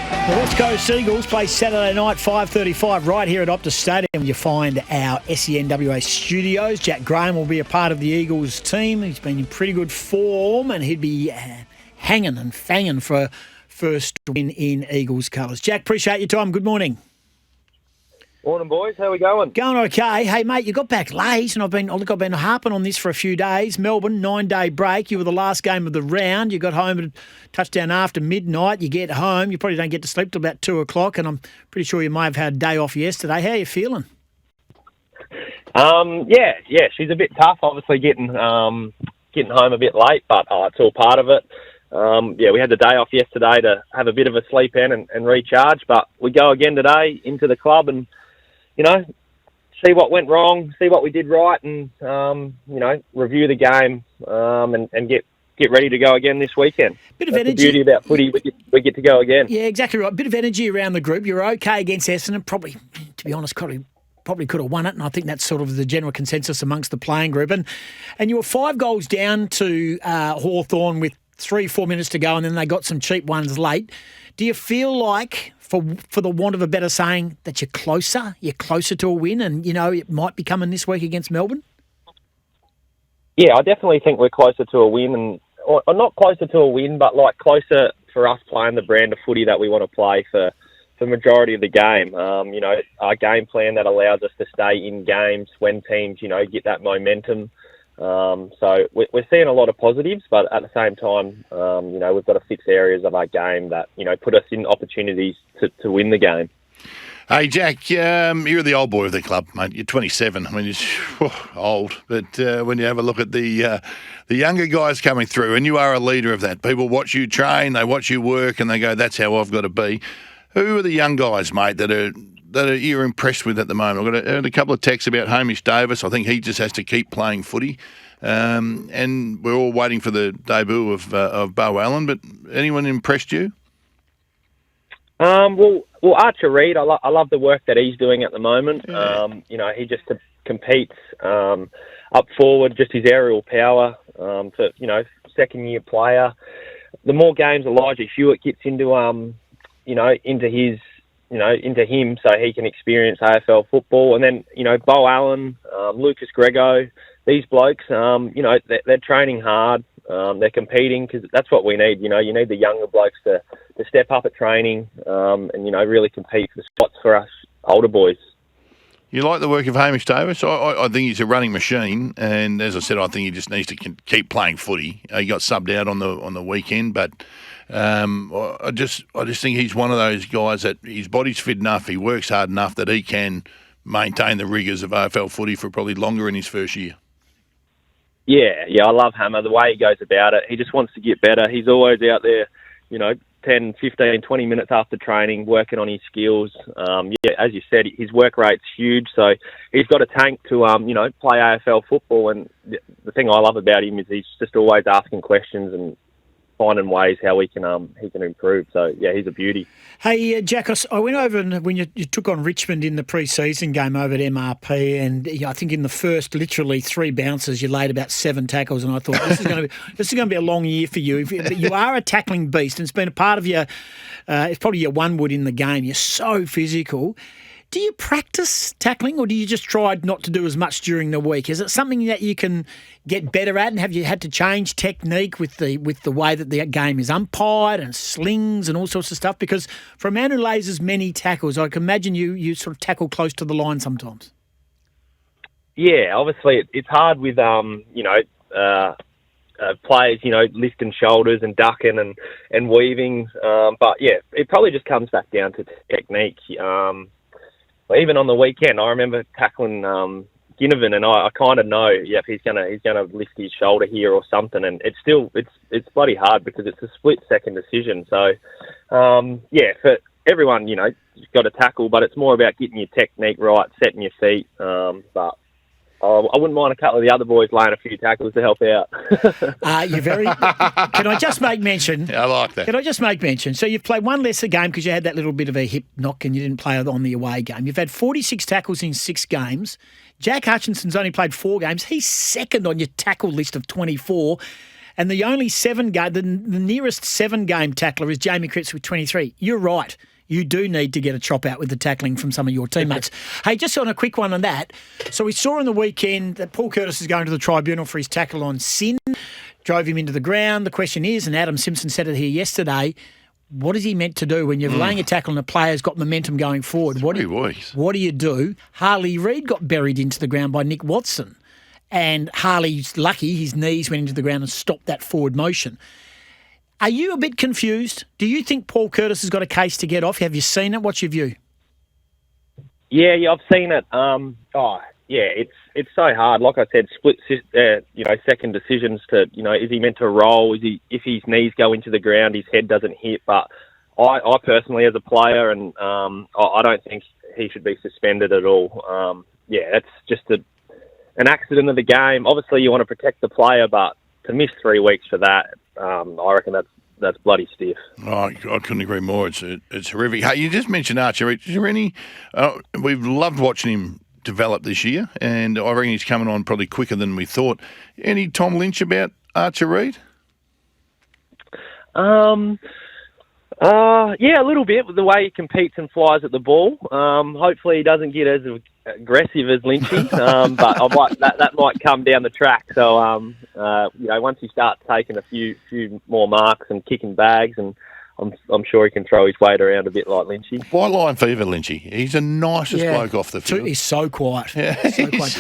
The West Coast Eagles play Saturday night, 5:35, right here at Optus Stadium. You find our SENWA studios. Jack Graham will be a part of the Eagles team. He's been in pretty good form, and he'd be hanging and fanging for a first win in Eagles colours. Jack, appreciate your time. Good morning. Morning, boys. How we going? Going okay. Hey, mate, you got back late, and I've been harping on this for a few days. Melbourne, 9-day break. You were the last game of the round. You got home at a touchdown after midnight. You get home. You probably don't get to sleep till about 2 o'clock, and I'm pretty sure you may have had a day off yesterday. How are you feeling? Yeah. She's a bit tough, obviously, getting home a bit late, but it's all part of it. We had the day off yesterday to have a bit of a sleep in and recharge, but we go again today into the club and, see what went wrong, see what we did right, and, review the game and get ready to go again this weekend. Bit of That's energy. the beauty about footy, we get to go again. Yeah, exactly right. Bit of energy around the group. You're okay against Essendon. Probably, to be honest, probably could have won it, and I think that's sort of the general consensus amongst the playing group. And you were 5 goals down to Hawthorn with 3-4 minutes to go, and then they got some cheap ones late. Do you feel like, for the want of a better saying, that you're closer to a win, and, it might be coming this week against Melbourne? Yeah, I definitely think we're closer to a win, or not closer to a win, but like closer for us playing the brand of footy that we want to play for the majority of the game. Our game plan that allows us to stay in games when teams, get that momentum. So we're seeing a lot of positives, but at the same time, we've got to fix areas of our game that, put us in opportunities to win the game. Hey, Jack, you're the old boy of the club, mate. You're 27. I mean, it's old. But when you have a look at the younger guys coming through, and you are a leader of that, people watch you train, they watch you work, and they go, that's how I've got to be. Who are the young guys, mate, that you're impressed with at the moment? I've got a couple of texts about Hamish Davis. I think he just has to keep playing footy. And we're all waiting for the debut of Beau Allen, but anyone impressed you? Well, Archer Reid, I love the work that he's doing at the moment. Yeah. He just competes up forward, just his aerial power for, second-year player. The more games Elijah Hewitt gets into him so he can experience AFL football. And then, Beau Allen, Lucas Grego, these blokes, they're training hard. They're competing because that's what we need. You need the younger blokes to step up at training and, really compete for spots for us older boys. You like the work of Hamish Davis? I think he's a running machine, and as I said, I think he just needs to keep playing footy. He got subbed out on the weekend, but I just think he's one of those guys that his body's fit enough, he works hard enough that he can maintain the rigours of AFL footy for probably longer in his first year. Yeah, I love Hammer, the way he goes about it. He just wants to get better. He's always out there, 10, 15, 20 minutes after training, working on his skills. As you said, his work rate's huge, so he's got a tank to, play AFL football. And the thing I love about him is he's just always asking questions and finding ways how he can improve. So, yeah, he's a beauty. Hey, Jack, I went over and when you took on Richmond in the pre-season game over at MRP, and I think in the first literally 3 bounces you laid about 7 tackles, and I thought this is going to be a long year for you. But you are a tackling beast, and it's been a part of it's probably your one wood in the game. You're so physical. Do you practice tackling, or do you just try not to do as much during the week? Is it something that you can get better at, and have you had to change technique with the way that the game is umpired and slings and all sorts of stuff? Because for a man who lays as many tackles, I can imagine you sort of tackle close to the line sometimes. Yeah, obviously it's hard with players, lifting shoulders and ducking and weaving. But yeah, it probably just comes back down to technique. Even on the weekend, I remember tackling Ginnivan, and I kind of know if he's gonna lift his shoulder here or something, and it's bloody hard because it's a split second decision. So for everyone, you've got to tackle, but it's more about getting your technique right, setting your feet. But I wouldn't mind a couple of the other boys laying a few tackles to help out. You're very. Can I just make mention? Yeah, I like that. Can I just make mention? So you've played one lesser game because you had that little bit of a hip knock and you didn't play on the away game. You've had 46 tackles in 6 games. Jack Hutchinson's only played 4 games. He's second on your tackle list of 24. And the only the nearest 7-game tackler is Jamie Cripps with 23. You're right. You do need to get a chop out with the tackling from some of your teammates. Hey, just on a quick one on that. So we saw on the weekend that Paul Curtis is going to the tribunal for his tackle on SEN, drove him into the ground. The question is, and Adam Simpson said it here yesterday, what is he meant to do when you're laying a tackle and a player's got momentum going forward? What do you do? Harley Reid got buried into the ground by Nick Watson. And Harley's lucky his knees went into the ground and stopped that forward motion. Are you a bit confused? Do you think Paul Curtis has got a case to get off? Have you seen it? What's your view? Yeah, I've seen it. It's so hard. Like I said, split, second decisions to, is he meant to roll? If his knees go into the ground, his head doesn't hit. But I personally, as a player, and I don't think he should be suspended at all. It's just an accident of the game. Obviously, you want to protect the player, but to miss 3 weeks for that, I reckon that's bloody stiff. Oh, I couldn't agree more. It's horrific. Hey, you just mentioned Archer Reid. Is there any? We've loved watching him develop this year, and I reckon he's coming on probably quicker than we thought. Any Tom Lynch about Archer Reid? Yeah, a little bit with the way he competes and flies at the ball. Hopefully he doesn't get as aggressive as Lynchy, but that might come down the track. So, once he starts taking a few more marks and kicking bags, and I'm sure he can throw his weight around a bit like Lynchy. White line fever, Lynchy. He's the nicest bloke off the field. He's so quiet. So quiet.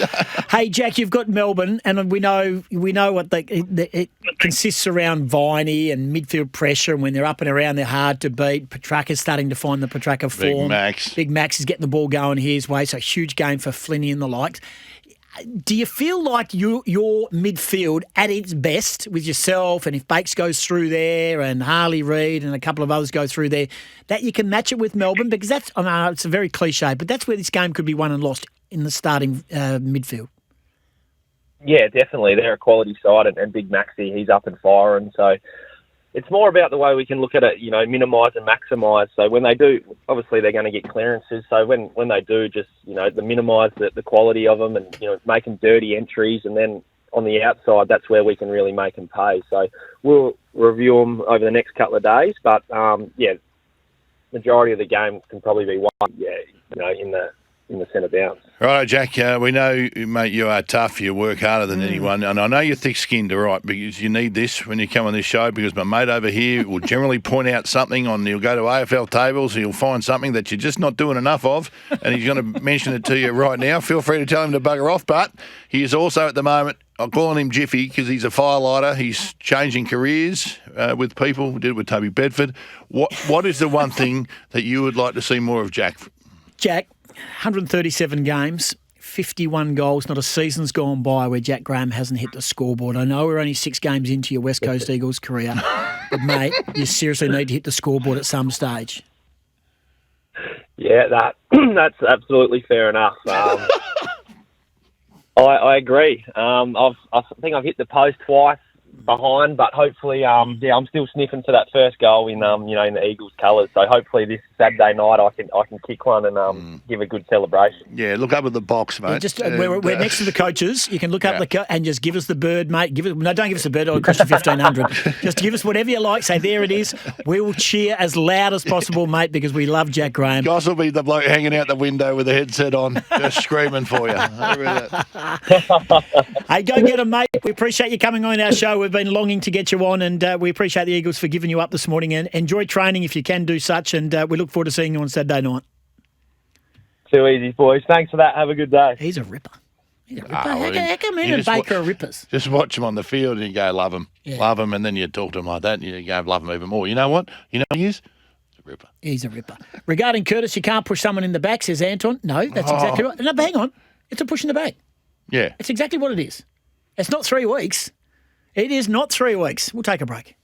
Hey, Jack, you've got Melbourne, and we know what it consists around Viney and midfield pressure, and when they're up and around, they're hard to beat. Petrarca's starting to find the Petrarca form. Big Max is getting the ball going his way, so a huge game for Flinney and the likes. Do you feel like your midfield at its best with yourself, and if Bakes goes through there and Harley Reid and a couple of others go through there, that you can match it with Melbourne? Because it's a very cliche, but that's where this game could be won and lost, in the starting midfield. Yeah, definitely. They're a quality side, and Big Maxi, he's up and firing. So it's more about the way we can look at it, minimise and maximise. So when they do, obviously they're going to get clearances. So when they do, just, the minimise the quality of them, and, make them dirty entries. And then on the outside, that's where we can really make them pay. So we'll review them over the next couple of days. But, majority of the game can probably be won, in the centre bounce. Righto, Jack. We know, mate, you are tough. You work harder than anyone. And I know you're thick-skinned, all right, because you need this when you come on this show, because my mate over here will generally point out something he'll go to AFL tables, he'll find something that you're just not doing enough of, and he's going to mention it to you right now. Feel free to tell him to bugger off, but he is also at the moment, I'm calling him Jiffy because he's a firelighter. He's changing careers with people. We did it with Toby Bedford. What is the one thing that you would like to see more of, Jack? Jack, 137 games, 51 goals. Not a season's gone by where Jack Graham hasn't hit the scoreboard. I know we're only 6 games into your West Coast Eagles career, but, mate, you seriously need to hit the scoreboard at some stage. Yeah, that's absolutely fair enough. I agree. I think I've hit the post twice behind, but hopefully, I'm still sniffing to that first goal in in the Eagles' colours. So hopefully this Saturday night I can kick one and give a good celebration. Yeah, look up at the box, mate. We're next to the coaches. You can look up and just give us the bird, mate. Don't give us the bird. It'll cost you $1,500. Just give us whatever you like. Say there it is. We will cheer as loud as possible, mate, because we love Jack Graham. Goss will be the bloke hanging out the window with the headset on, just screaming for you. Hey, go get him, mate. We appreciate you coming on our show. We've been longing to get you on, and we appreciate the Eagles for giving you up this morning. And enjoy training if you can do such, and we look forward to seeing you on Saturday night. Too easy, boys. Thanks for that. Have a good day. He's a ripper. How come him and Baker are rippers? Just watch him on the field and you go, love him. Yeah. Love him, and then you talk to him like that and you go, love him even more. You know what? You know who he is? He's a ripper. He's a ripper. Regarding Curtis, you can't push someone in the back, says Anton. No, that's exactly right. No, but hang on. It's a push in the back. Yeah. It's exactly what it is. It's not 3 weeks. It is not 3 weeks. We'll take a break.